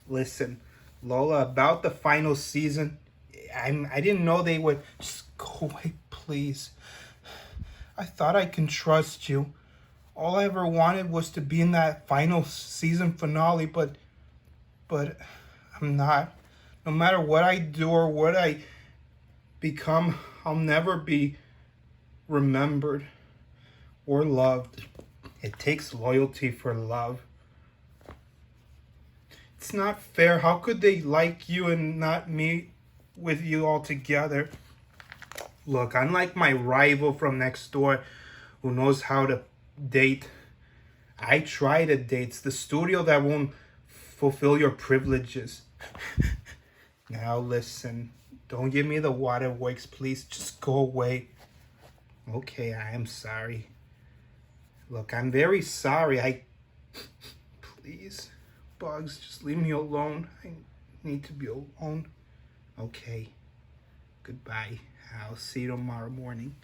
Listen, Lola, about the final season, I didn't know they would. Just go away, please. I thought I can trust you. All I ever wanted was to be in that final season finale, but I'm not. No matter what I do or what I become, I'll never be remembered or loved. It takes loyalty for love. It's not fair. How could they like you and not me with you all together? Look, unlike my rival from next door who knows how to date, I try to date. It's the studio that won't fulfill your privileges. Now listen, don't give me the waterworks, please. Just go away. Okay, I am sorry. Look, I'm very sorry. Please, Bugs, just leave me alone. I need to be alone. Okay, goodbye. I'll see you tomorrow morning.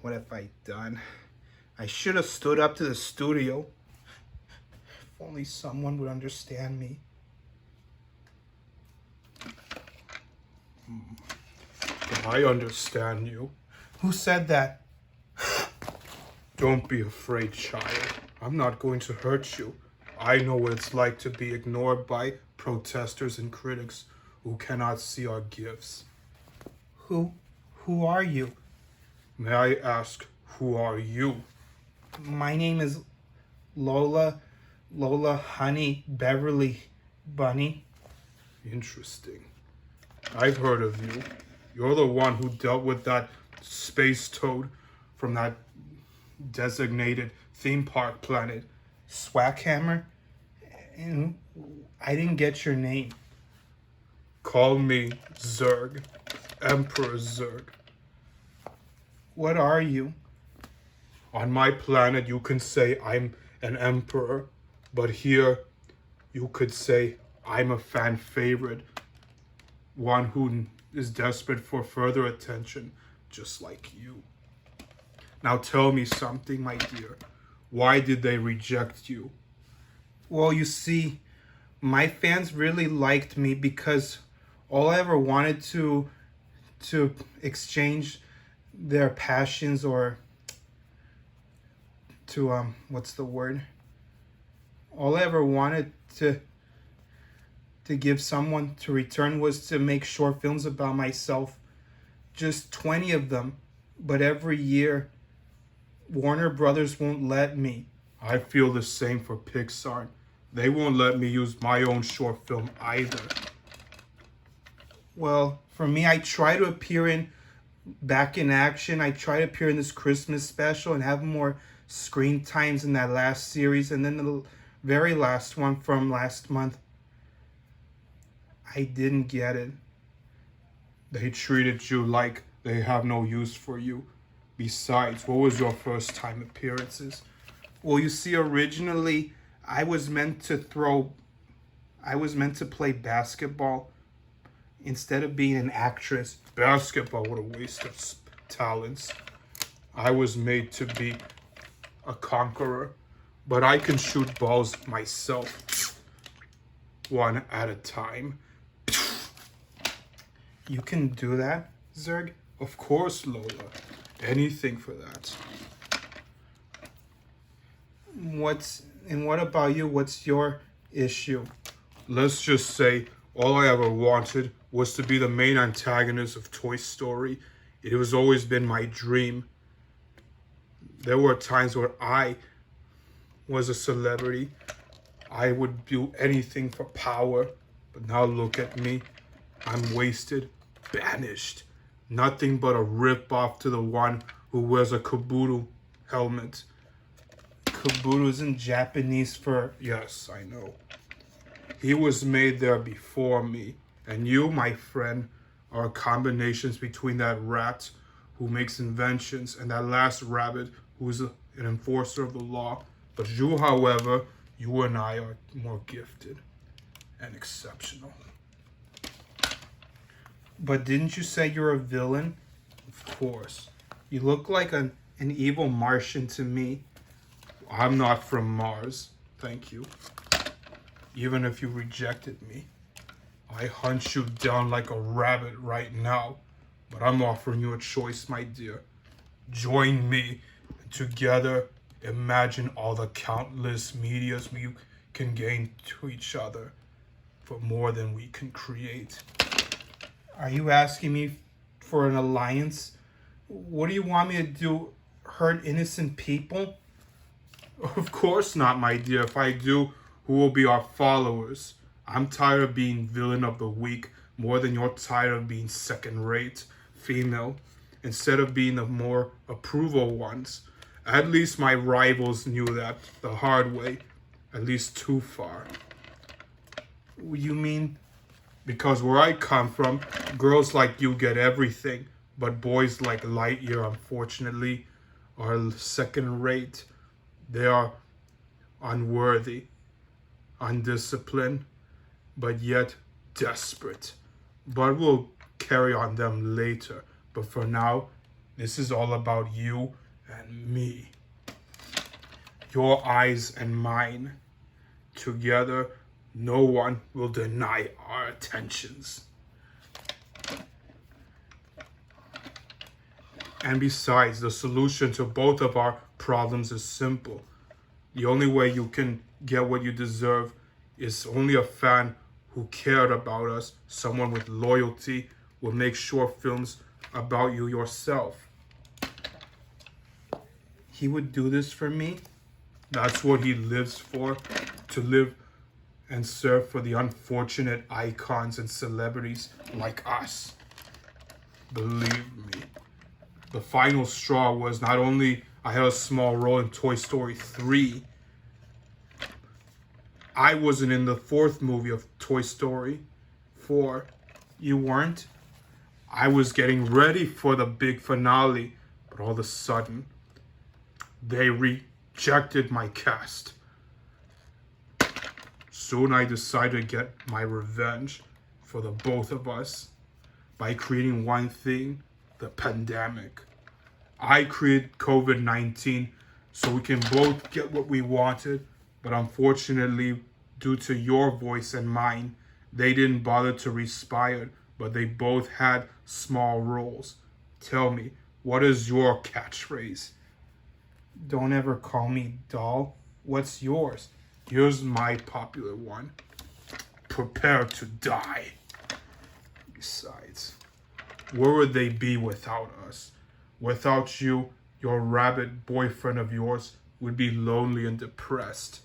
What have I done? I should have stood up to the studio. If only someone would understand me. I understand you. Who said that? Don't be afraid, child. I'm not going to hurt you. I know what it's like to be ignored by protesters and critics who cannot see our gifts. Who are you? May I ask, who are you? My name is Lola Honey Beverly Bunny. Interesting. I've heard of you. You're the one who dealt with that space toad from that designated theme park planet. Swackhammer? And I didn't get your name. Call me Zurg, Emperor Zurg. What are you? On my planet, you can say I'm an emperor, but here you could say I'm a fan favorite, one who is desperate for further attention, just like you. Now tell me something, my dear. Why did they reject you? Well, you see, my fans really liked me because all I ever wanted to exchange their passions or to what's the word? All I ever wanted to give someone to return was to make short films about myself. Just 20 of them, but every year Warner Brothers won't let me. I feel the same for Pixar. They won't let me use my own short film either. Well, for me, I try to appear in Back in Action. I try to appear in this Christmas special and have more screen times in that last series. And then the very last one from last month, I didn't get it. They treated you like they have no use for you. Besides, what was your first time appearances? Well, you see, originally I was meant to play basketball instead of being an actress. Basketball, what a waste of talents. I was made to be a conqueror, but I can shoot balls myself, one at a time. You can do that, Zurg? Of course, Lola. Anything for that. What about you? What's your issue? Let's just say all I ever wanted was to be the main antagonist of Toy Story. It has always been my dream. There were times where I was a celebrity. I would do anything for power. But now look at me. I'm wasted, banished. Nothing but a rip-off to the one who wears a Kabuto helmet. Kabuto isn't Japanese for... Yes, I know. He was made there before me. And you, my friend, are combinations between that rat who makes inventions and that last rabbit who's an enforcer of the law. But you, however, you and I are more gifted and exceptional. But didn't you say you're a villain? Of course. You look like an evil Martian to me. I'm not from Mars. Thank you. even if you rejected me. I hunt you down like a rabbit right now, but I'm offering you a choice, my dear. Join me, and together imagine all the countless medias we can gain to each other for more than we can create. Are you asking me for an alliance? What do you want me to do? Hurt innocent people? Of course not, my dear. If I do, who will be our followers? I'm tired of being villain of the week more than you're tired of being second rate female instead of being the more approval ones. At least my rivals knew that the hard way, at least too far. You mean Because where I come from, girls like you get everything, but boys like Lightyear, unfortunately, are second rate. They are unworthy, undisciplined, but yet desperate. But we'll carry on them later. But for now, this is all about you and me. Your eyes and mine. Together, no one will deny our attentions. And besides, the solution to both of our problems is simple. The only way you can get what you deserve is only a fan who cared about us, someone with loyalty, will make short films about you yourself. he would do this for me? That's what he lives for, to live and serve for the unfortunate icons and celebrities like us. Believe me. The final straw was not only I had a small role in Toy Story 3, I wasn't in the fourth movie of Toy Story 4. You weren't? I was getting ready for the big finale, but all of a sudden, they rejected my cast. Soon I decided to get my revenge for the both of us by creating one thing, the pandemic. I created COVID-19 so we can both get what we wanted, but unfortunately, due to your voice and mine, they didn't bother to respire, but they both had small roles. Tell me, what is your catchphrase? Don't ever call me doll. What's yours? Here's my popular one. Prepare to die. Besides, where would they be without us? Without you, your rabbit boyfriend of yours would be lonely and depressed.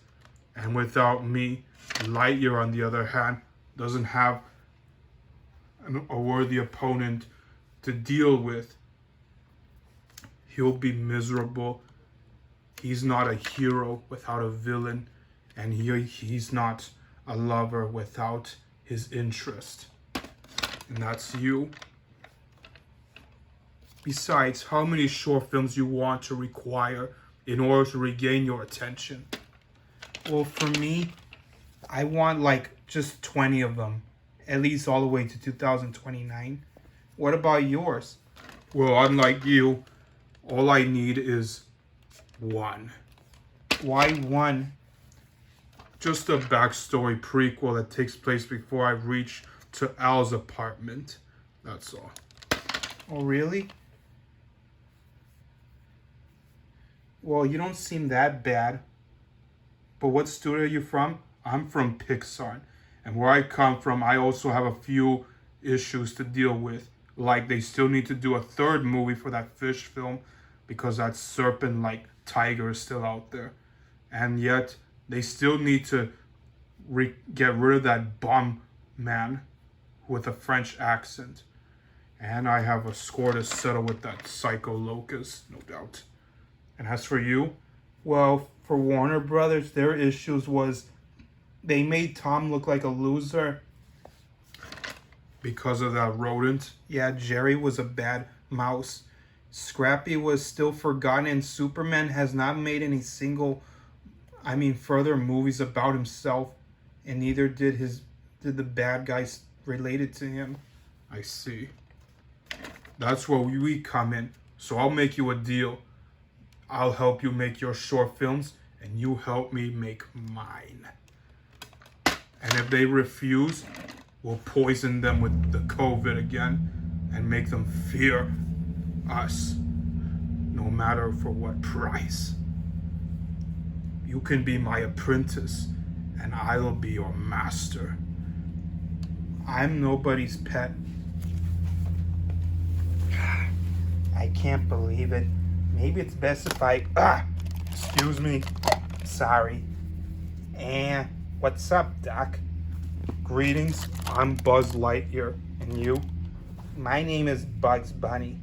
And without me, Lightyear, on the other hand, doesn't have a worthy opponent to deal with. He'll be miserable. He's not a hero without a villain, and he's not a lover without his interest. And that's you. Besides, how many short films you want to require in order to regain your attention? Well, for me, I want like just 20 of them, at least all the way to 2029. What about yours? Well, unlike you, all I need is one. Why one? Just a backstory prequel that takes place before I reach to Al's apartment. That's all. Oh, really? Well, you don't seem that bad. But what studio are you from? I'm from Pixar. And where I come from, I also have a few issues to deal with. Like they still need to do a third movie for that fish film because that serpent-like tiger is still out there. And yet, they still need to get rid of that bum man with a French accent. And I have a score to settle with that psycho locust, no doubt. And as for you, Well, for Warner Brothers, their issues was they made Tom look like a loser. because of that rodent, Yeah, Jerry was a bad mouse. Scrappy was still forgotten, and Superman has not made any further movies about himself, and neither did the bad guys related to him. I see. That's where we come in. So I'll make you a deal. I'll help you make your short films, and you help me make mine. And if they refuse, we'll poison them with the COVID again and make them fear us, no matter for what price. You can be my apprentice, and I'll be your master. I'm nobody's pet. I can't believe it. Maybe it's best if excuse me. Sorry. And what's up, Doc? Greetings, I'm Buzz Lightyear, and you? My name is Bugs Bunny.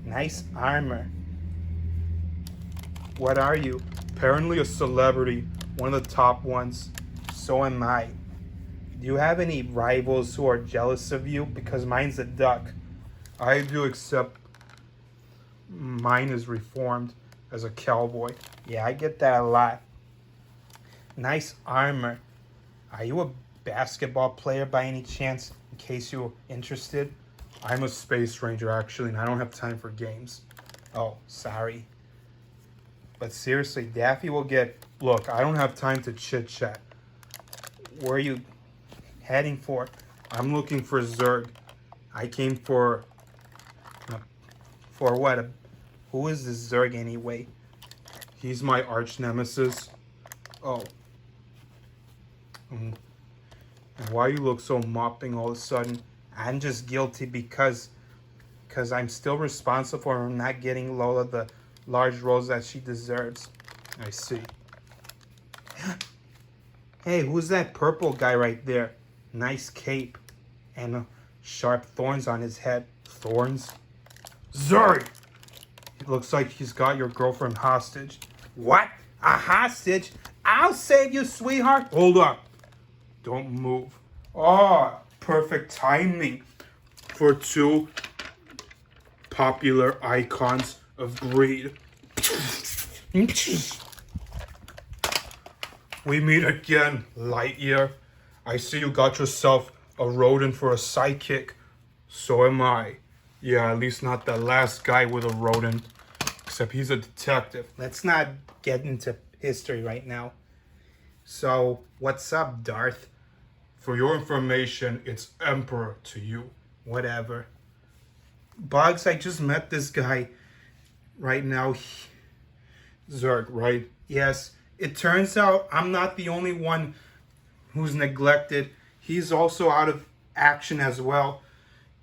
Nice armor. What are you? Apparently a celebrity, one of the top ones. So am I. Do you have any rivals who are jealous of you? Because mine's a duck. I do, except mine is reformed as a cowboy. Yeah, I get that a lot. Nice armor. Are you a basketball player by any chance, in case you're interested? I'm a space ranger, actually, and I don't have time for games. Oh, sorry. But seriously, Daffy will get... Look, I don't have time to chit-chat. Where are you heading for? I'm looking for Zurg. I came for... For what? Who is this Zurg anyway? He's my arch nemesis. Oh, And why you look so mopping all of a sudden? I'm just guilty because I'm still responsible for not getting Lola the large rose that she deserves. I see. Hey, who's that purple guy right there? Nice cape and sharp thorns on his head. Thorns? Zurg! It looks like he's got your girlfriend hostage. What? A hostage? I'll save you, sweetheart. Hold up. Don't move. Oh, perfect timing for two popular icons of greed. We meet again, Lightyear. I see you got yourself a rodent for a sidekick. So am I. Yeah, at least not the last guy with a rodent. Except he's a detective. Let's not get into history right now. So, what's up, Darth? For your information, it's Emperor to you. Whatever. Bugs, I just met this guy right now. Zurg, right? Yes, it turns out I'm not the only one who's neglected. He's also out of action as well.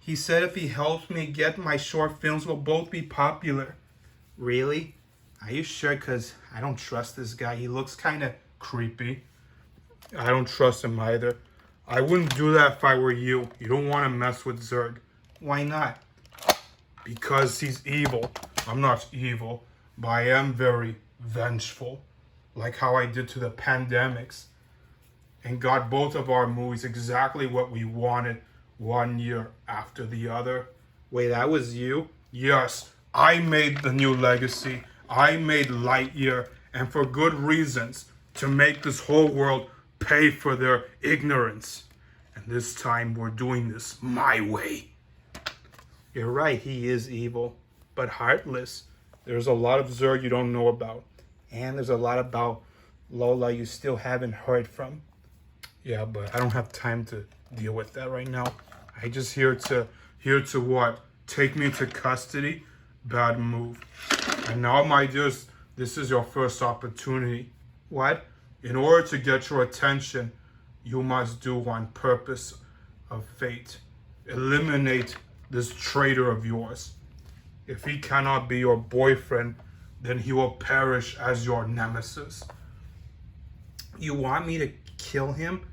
He said if he helps me get my short films, we'll both be popular. Really? Are you sure? Because I don't trust this guy. He looks kind of Creepy. I don't trust him either. I wouldn't do that if I were you. You don't want to mess with Zurg. Why not? Because he's evil. I'm not evil, but I am very vengeful. Like how I did to the pandemics. And got both of our movies exactly what we wanted 1 year after the other. Wait, that was you? Yes, I made the new legacy. I made Lightyear, and for good reasons, to make this whole world pay for their ignorance. And this time we're doing this my way. You're right, he is evil, but heartless. There's a lot of Zurg you don't know about. And there's a lot about Lola you still haven't heard from. Yeah, but I don't have time to deal with that right now. I just here to what? Take me to custody? Bad move. And now, my dears, this is your first opportunity. What? In order to get your attention, you must do on purpose of fate. Eliminate this traitor of yours. If he cannot be your boyfriend, then he will perish as your nemesis. You want me to kill him?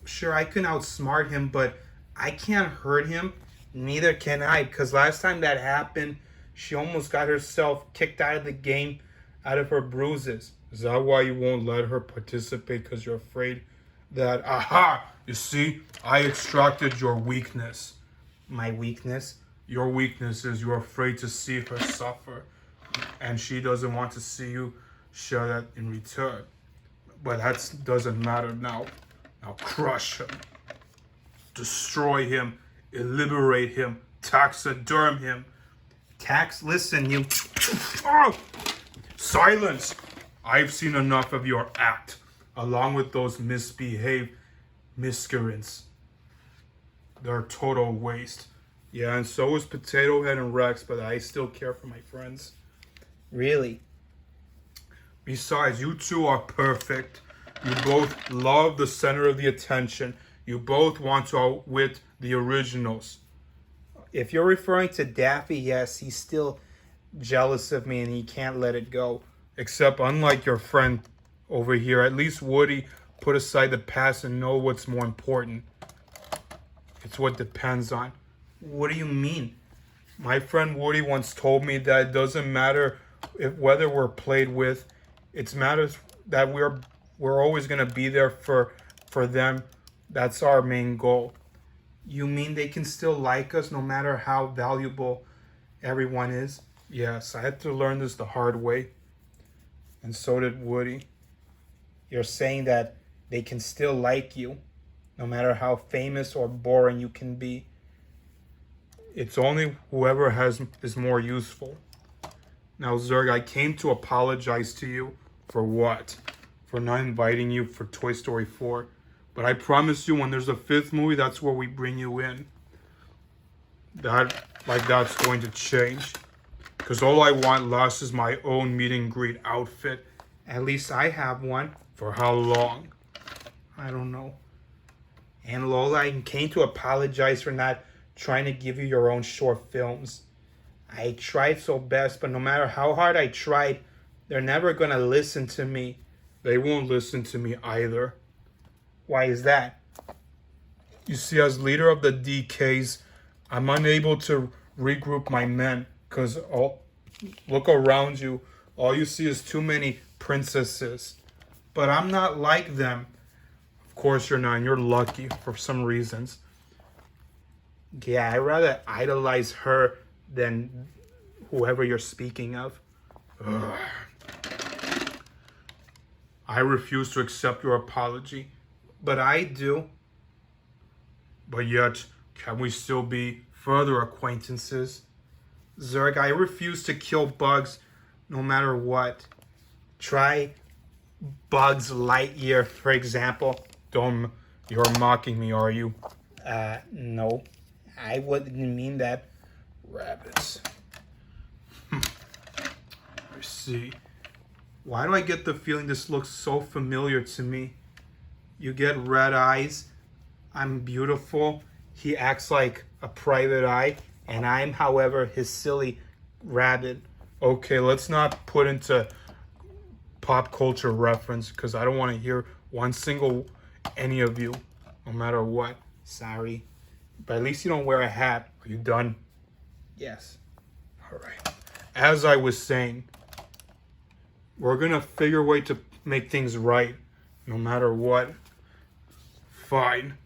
Sure, I can outsmart him, but I can't hurt him. Neither can I, because last time that happened, she almost got herself kicked out of the game out of her bruises. Is that why you won't let her participate? Because you're afraid that, aha, you see, I extracted your weakness. My weakness? Your weakness is you're afraid to see her suffer. And she doesn't want to see you share that in return. But that doesn't matter now. Now crush him. Destroy him. Liberate him. Taxiderm him. Listen, you... Oh! Silence! I've seen enough of your act. along with those misbehaved miscreants. They're total waste. Yeah, and so is Potato Head and Rex, but I still care for my friends. Really? Besides, you two are perfect. You both love the center of the attention. You both want to outwit the originals. If you're referring to Daffy, yes, he's still jealous of me and he can't let it go. Except, unlike your friend over here, at least Woody put aside the past and know what's more important. It's what depends on. What do you mean? My friend Woody once told me that it doesn't matter whether we're played with. It matters that we're always gonna be there for them. That's our main goal. You mean they can still like us no matter how valuable everyone is? Yes, I had to learn this the hard way. And so did Woody. You're saying that they can still like you no matter how famous or boring you can be. It's only whoever is more useful. Now, Zurg, I came to apologize to you for what? For not inviting you for Toy Story 4. But I promise you, when there's a fifth movie, that's where we bring you in. That's going to change. Because all I want last is my own meet and greet outfit. At least I have one. For how long? I don't know. And Lola, I came to apologize for not trying to give you your own short films. I tried so best, but no matter how hard I tried, they're never going to listen to me. They won't listen to me either. Why is that? You see, as leader of the DKs, I'm unable to regroup my men. Because look around you. All you see is too many princesses. But I'm not like them. Of course you're not. And you're lucky for some reasons. Yeah, I'd rather idolize her than whoever you're speaking of. Ugh. I refuse to accept your apology. But I do. But yet, can we still be further acquaintances? Zurg, I refuse to kill bugs no matter what. Try Bugs Lightyear, for example. You're mocking me, are you? No. I wouldn't mean that. Rabbits. I see. Why do I get the feeling this looks so familiar to me? You get red eyes. I'm beautiful. He acts like a private eye. And I'm, however, his silly rabbit. Okay, let's not put into pop culture reference because I don't want to hear one single any of you, no matter what. Sorry. But at least you don't wear a hat. Are you done? Yes. All right. As I was saying, we're going to figure a way to make things right, no matter what. Fine.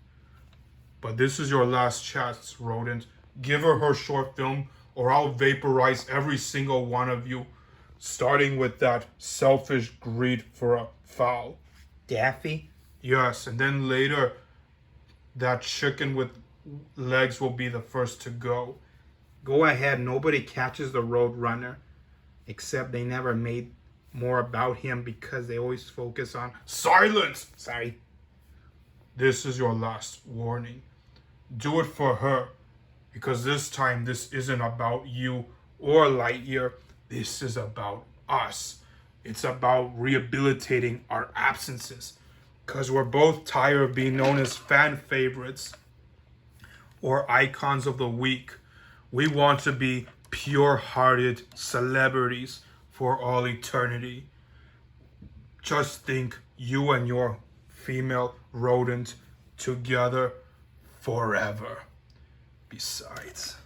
But this is your last chance, rodent. Give her short film, or I'll vaporize every single one of you, starting with that selfish greed for a fowl. Daffy? Yes, and then later, that chicken with legs will be the first to go. Go ahead. Nobody catches the Roadrunner. Except they never made more about him because they always focus on... Silence! Sorry. This is your last warning. Do it for her. Because this time, this isn't about you or Lightyear. This is about us. It's about rehabilitating our absences. Because we're both tired of being known as fan favorites or icons of the week. We want to be pure-hearted celebrities for all eternity. Just think you and your female rodent together forever. Besides,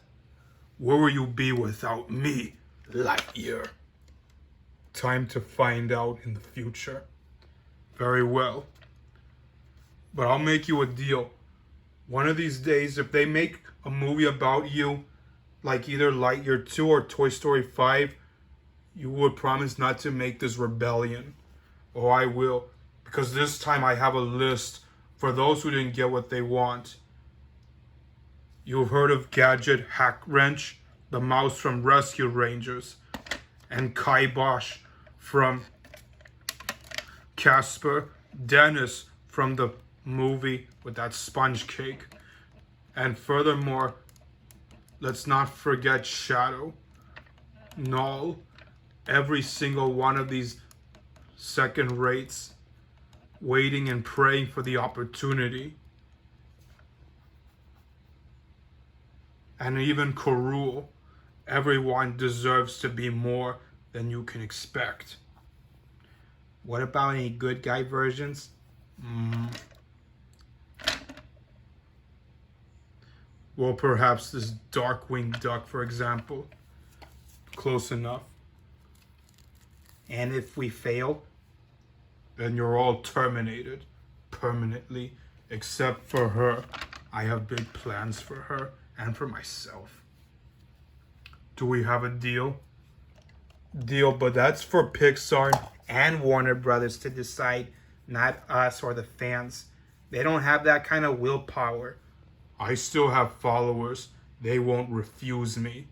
where will you be without me, Lightyear? Time to find out in the future. Very well. But I'll make you a deal. One of these days, if they make a movie about you, like either Lightyear 2 or Toy Story 5, you would promise not to make this rebellion. Oh, I will. Because this time I have a list for those who didn't get what they want. You've heard of Gadget Hack Wrench, the mouse from Rescue Rangers, and Kibosh from Casper Dennis from the movie with that sponge cake. And furthermore, let's not forget Shadow, Null, every single one of these second rates waiting and praying for the opportunity. And even Karul, everyone deserves to be more than you can expect. What about any good guy versions? Well, perhaps this Darkwing Duck, for example. Close enough. And if we fail? Then you're all terminated permanently, except for her. I have big plans for her and for myself. Do we have a deal? Deal, but that's for Pixar and Warner Brothers to decide, not us or the fans. They don't have that kind of willpower. I still have followers. They won't refuse me.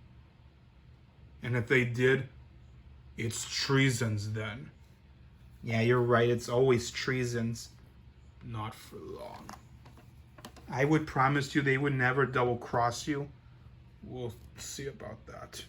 And if they did, it's treasons then. Yeah, you're right. It's always treasons. Not for long. I would promise you they would never double cross you. We'll see about that.